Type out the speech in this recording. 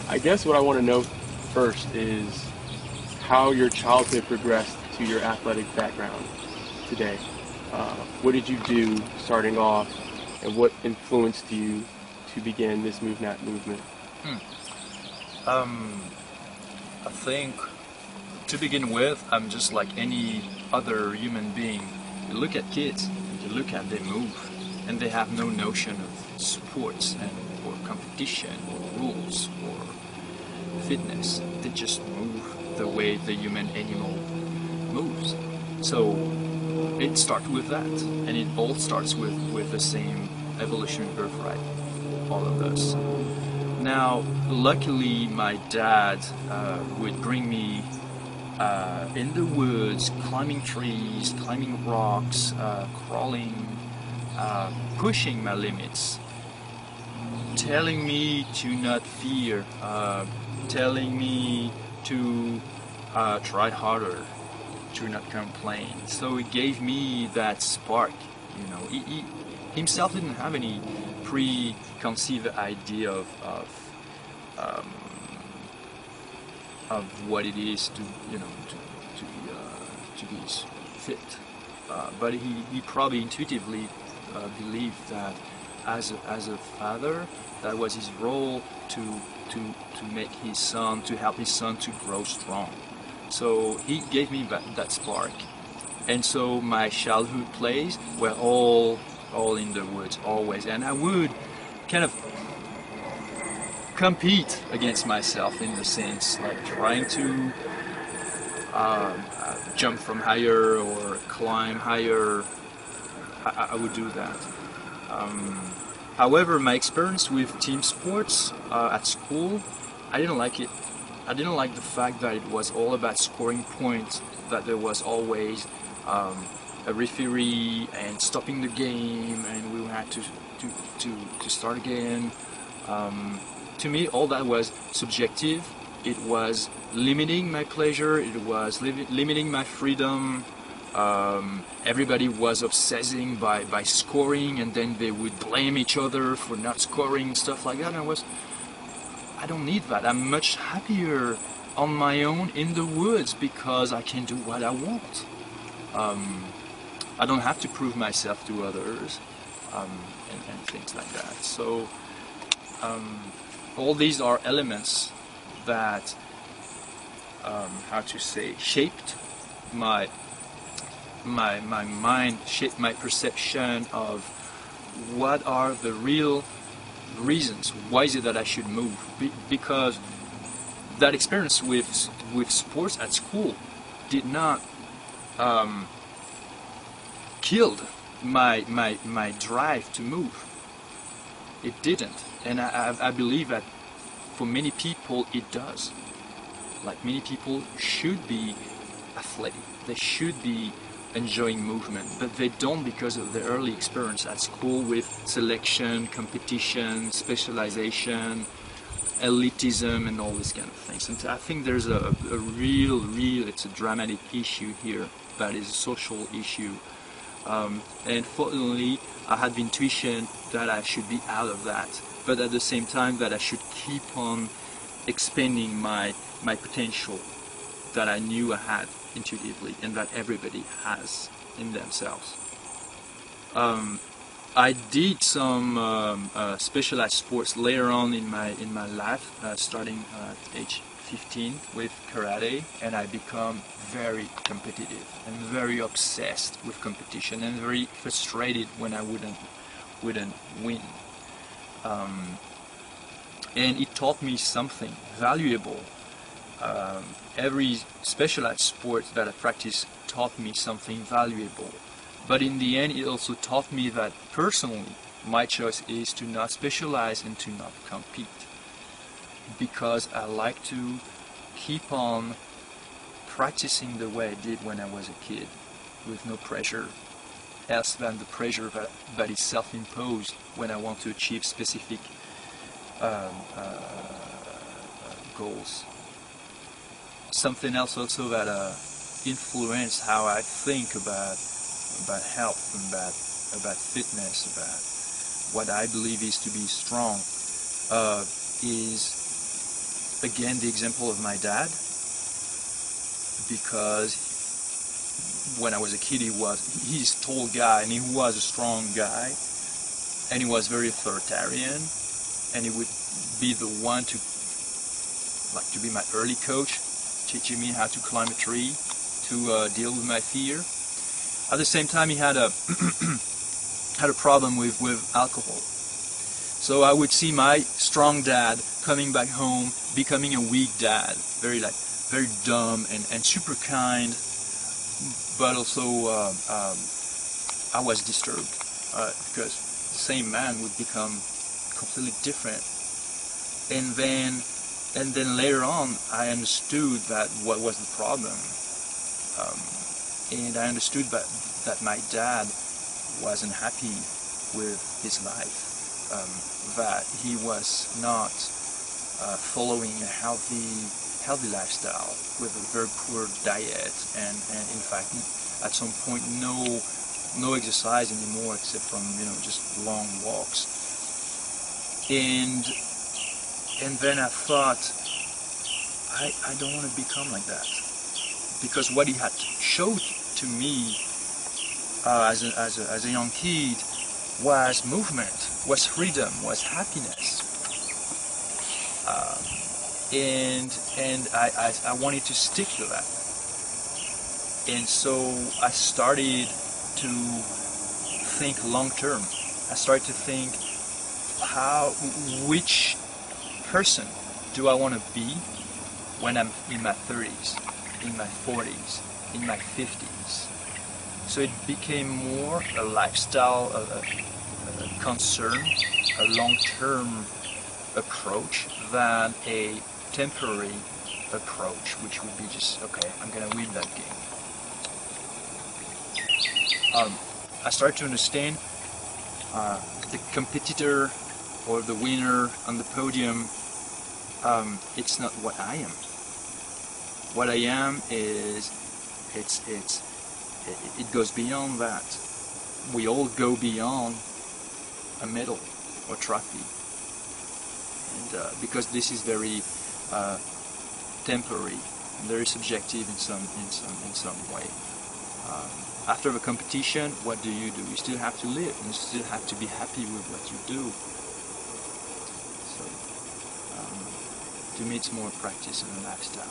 I guess what I want to know first is how your childhood progressed to your athletic background today. What did you do starting off, and what influenced you to begin this MovNat movement? I think to begin with, I'm just like any other human being. You look at kids, you look at they move, and they have no notion of sports and or competition or rules or fitness. They just move the way the human animal moves. So it starts with that, and it all starts with the same evolution birthright, all of us. Now, luckily, my dad would bring me in the woods, climbing trees, climbing rocks, crawling, pushing my limits, telling me to not fear, telling me to try harder, to not complain. So it gave me that spark, you know. He himself didn't have any preconceived idea of what it is to, you know, to be fit, but he probably intuitively believed that as a father, that was his role to make his son, to help his son to grow strong. So he gave me that spark, and so my childhood plays were all in the woods always, and I would kind of compete against myself in the sense like trying to jump from higher or climb higher. I would do that. However, my experience with team sports at school, I didn't like it. I didn't like the fact that it was all about scoring points, that there was always a referee and stopping the game, and we had to start again. To me, all that was subjective. It was limiting my pleasure. It was limiting my freedom. Everybody was obsessing by scoring, and then they would blame each other for not scoring, stuff like that. And I don't need that. I'm much happier on my own in the woods because I can do what I want. I don't have to prove myself to others, and things like that. So all these are elements that, how to say, shaped my mind, shaped my perception of what are the real reasons. Why is it that I should move? Because that experience with sports at school did not killed my drive to move. It didn't, and I believe that for many people it does. Like, many people should be athletic, they should be enjoying movement, but they don't because of the early experience at school with selection, competition, specialization, elitism, and all these kind of things. And I think there's a real, it's a dramatic issue here that is a social issue. And fortunately, I had the intuition that I should be out of that, but at the same time that I should keep on expanding my potential that I knew I had intuitively and that everybody has in themselves. I did some specialized sports later on in my life, starting at age 15 with karate, and I become very competitive and very obsessed with competition and very frustrated when I wouldn't win. And it taught me something valuable. Every specialized sport that I practiced taught me something valuable. But in the end, it also taught me that personally, my choice is to not specialize and to not compete. Because I like to keep on practicing the way I did when I was a kid, with no pressure else than the pressure that is self-imposed when I want to achieve specific goals. Something else also that influenced how I think about health and about fitness, about what I believe is to be strong, is again, the example of my dad, because when I was a kid, he's a tall guy, and he was a strong guy, and he was very authoritarian, and he would be the one to be my early coach, teaching me how to climb a tree, to deal with my fear. At the same time, he had a had a problem with alcohol. So I would see my strong dad coming back home, becoming a weak dad, very dumb and super kind, but also I was disturbed because the same man would become completely different. And then later on, I understood that what was the problem, and I understood that my dad wasn't happy with his life. That he was not following a healthy lifestyle with a very poor diet, and in fact at some point no exercise anymore except from just long walks. And then I thought, I don't want to become like that, because what he had showed to me as a young kid was movement, was freedom, was happiness, and I wanted to stick to that. And so I started to think long term. I started to think, which person do I want to be when I'm in my 30s, in my 40s, in my 50s? So it became more a lifestyle, a concern, a long-term approach than a temporary approach, which would be just, okay, I'm gonna win that game. I started to understand the competitor or the winner on the podium. It's not what I am. What I am is it goes beyond that. We all go beyond a medal or trophy, and because this is very temporary, very subjective in some way. After the competition, what do? You still have to live, and you still have to be happy with what you do. So to me, it's more practice and a lifestyle.